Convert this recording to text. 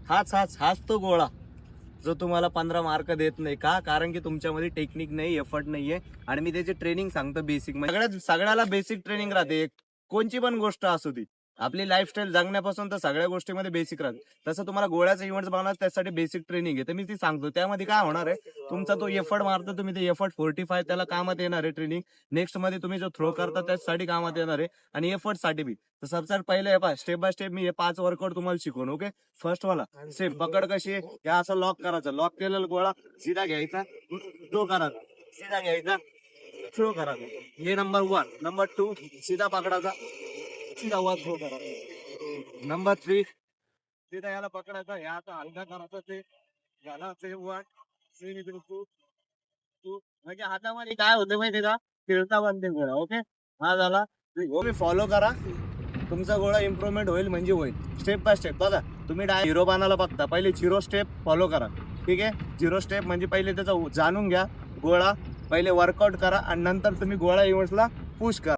हाच तो गोळा जो तुम्हाला 15 मार्क देत नाही का, कारण की तुमच्यामध्ये टेक्निक नाही, एफर्ट नाहीये. आणि मी त्याची ट्रेनिंग सांगतो बेसिक, म्हणजे सगळ्याला बेसिक ट्रेनिंग राहते. कोणची पण गोष्ट असू ती, आपली लाईफस्टाईल जगण्यापासून तर सगळ्या गोष्टीमध्ये बेसिक राहते. तसं तुम्हाला गोळ्याचा इव्हेंट बनवायचं, त्यासाठी बेसिक ट्रेनिंग आहे. तर मी ती सांगतो. त्यामध्ये काय होणार आहे, तुमचा तो एफर्ट मारता तुम्ही, ते एफर्ट 45 त्याला कामात येणार आहे ट्रेनिंग. नेक्स्ट मध्ये तुम्ही जो थ्रो करता त्यासाठी कामात येणार आहे, आणि एफर्ट साठी बी. तर सबसे पहिले हे पहा, स्टेप बाय स्टेप मी हे 5 वर्कआउट तुम्हाला शिकवून. ओके, फर्स्ट वाला सेम पकड कशी आहे, या असं लॉक करायचं. लॉक केलेला गोळा सीधा घ्यायचा, थ्रो करायचा, सीधा घ्यायचा, थ्रो करायचा. हे नंबर 1. नंबर 2, सीधा पकडायचा, सीधा वर थ्रो करायचा. नंबर 3, सीधा याला पकडायचा, या असं हलका करायचा. ते झाला ते 1, 3, 2, 2. म्हणजे हातामध्ये काय होतं माहिती का, फिरता बनते गोळा. ओके, हा झाला. तुम्ही फॉलो करा, तुमचा गोळा इम्प्रुव्हमेंट होईल म्हणजे होईल. स्टेप बाय स्टेप बघा. तुम्ही हिरो बनायला बघता, पहिले 0 स्टेप फॉलो करा. ठीक आहे, 0 स्टेप म्हणजे पहिले त्याचा जाणून घ्या गोळा, पहिले वर्कआउट करा, आणि नंतर तुम्ही गोळा इव्हेंट्सला पुश करा.